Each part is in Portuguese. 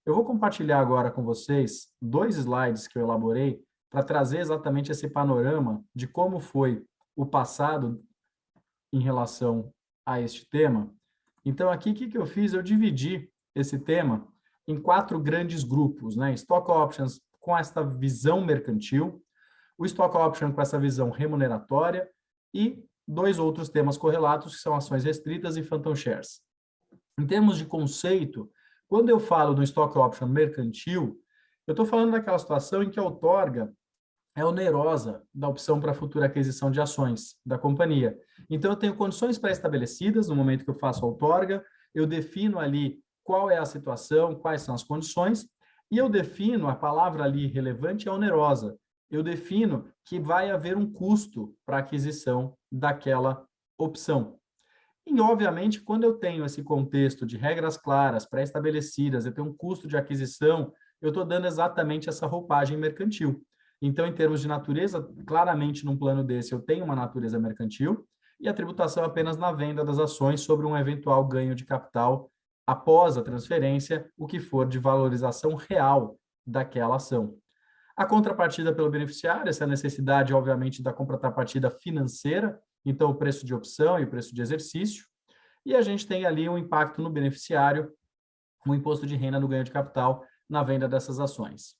Eu vou compartilhar agora com vocês 2 slides que eu elaborei para trazer exatamente esse panorama de como foi o passado em relação a este tema. Então, aqui, o que eu fiz? Eu dividi esse tema em 4 grandes grupos, né? Stock Options com esta visão mercantil, o Stock Option com essa visão remuneratória e 2 outros temas correlatos, que são ações restritas e Phantom Shares. Em termos de conceito, quando eu falo do Stock Option mercantil, eu estou falando daquela situação em que a outorga é onerosa da opção para futura aquisição de ações da companhia. Então, eu tenho condições pré-estabelecidas no momento que eu faço a outorga, eu defino ali qual é a situação, quais são as condições, e eu defino, a palavra ali relevante é onerosa, eu defino que vai haver um custo para a aquisição daquela opção. E, obviamente, quando eu tenho esse contexto de regras claras, pré-estabelecidas, eu tenho um custo de aquisição, eu estou dando exatamente essa roupagem mercantil. Então, em termos de natureza, claramente, num plano desse, eu tenho uma natureza mercantil e a tributação é apenas na venda das ações sobre um eventual ganho de capital após a transferência, o que for de valorização real daquela ação. A contrapartida pelo beneficiário, essa necessidade, obviamente, da contrapartida financeira, então o preço de opção e o preço de exercício, e a gente tem ali um impacto no beneficiário, o imposto de renda no ganho de capital na venda dessas ações.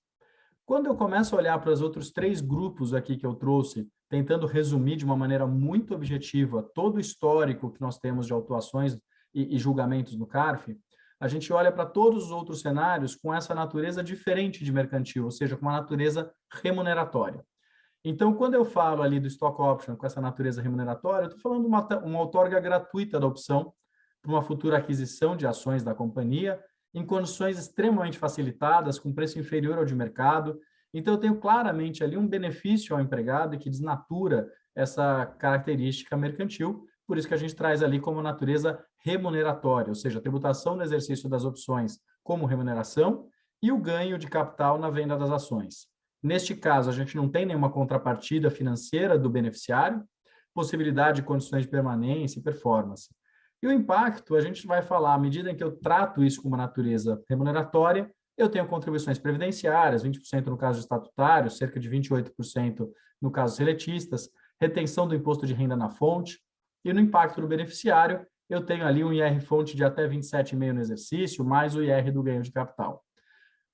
Quando eu começo a olhar para os outros 3 grupos aqui que eu trouxe, tentando resumir de uma maneira muito objetiva todo o histórico que nós temos de autuações e julgamentos no CARF, a gente olha para todos os outros cenários com essa natureza diferente de mercantil, ou seja, com uma natureza remuneratória. Então, quando eu falo ali do stock option com essa natureza remuneratória, eu estou falando de uma outorga gratuita da opção para uma futura aquisição de ações da companhia, em condições extremamente facilitadas, com preço inferior ao de mercado. Então, eu tenho claramente ali um benefício ao empregado e que desnatura essa característica mercantil, por isso que a gente traz ali como natureza remuneratória, ou seja, a tributação no exercício das opções como remuneração e o ganho de capital na venda das ações. Neste caso, a gente não tem nenhuma contrapartida financeira do beneficiário, possibilidade de condições de permanência e performance. E o impacto, a gente vai falar, à medida em que eu trato isso com uma natureza remuneratória, eu tenho contribuições previdenciárias, 20% no caso de estatutários, cerca de 28% no caso seletistas, retenção do imposto de renda na fonte, e no impacto do beneficiário, eu tenho ali um IR-fonte de até 27,5% no exercício, mais o IR do ganho de capital.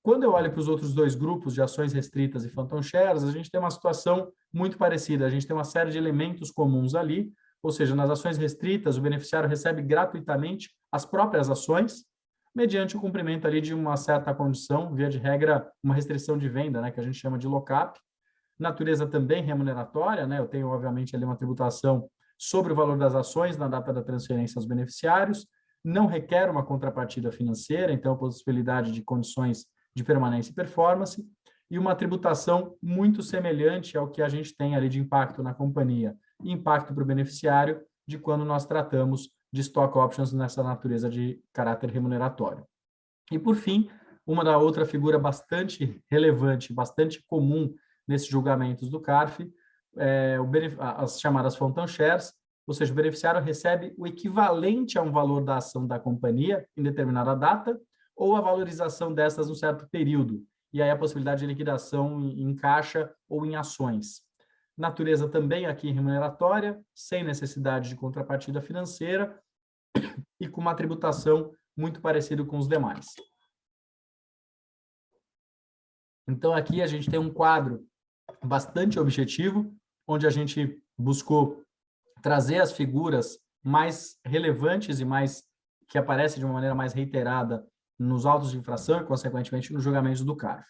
Quando eu olho para os outros 2 grupos de ações restritas e Phantom Shares, a gente tem uma situação muito parecida. A gente tem uma série de elementos comuns ali, ou seja, nas ações restritas, o beneficiário recebe gratuitamente as próprias ações, mediante o cumprimento ali de uma certa condição, via de regra, uma restrição de venda, né, que a gente chama de lock-up. Natureza também remuneratória, né, eu tenho, obviamente, ali uma tributação sobre o valor das ações na data da transferência aos beneficiários, não requer uma contrapartida financeira, então a possibilidade de condições de permanência e performance, e uma tributação muito semelhante ao que a gente tem ali de impacto na companhia e impacto para o beneficiário de quando nós tratamos de stock options nessa natureza de caráter remuneratório. E, por fim, uma da outra figura bastante relevante, bastante comum nesses julgamentos do CARF, as chamadas Phantom Shares, ou seja, o beneficiário recebe o equivalente a um valor da ação da companhia em determinada data, ou a valorização dessas num certo período, e aí a possibilidade de liquidação em caixa ou em ações. Natureza também aqui remuneratória, sem necessidade de contrapartida financeira e com uma tributação muito parecida com os demais. Então, aqui a gente tem um quadro bastante objetivo, onde a gente buscou trazer as figuras mais relevantes e mais que aparecem de uma maneira mais reiterada nos autos de infração e, consequentemente, nos julgamentos do CARF.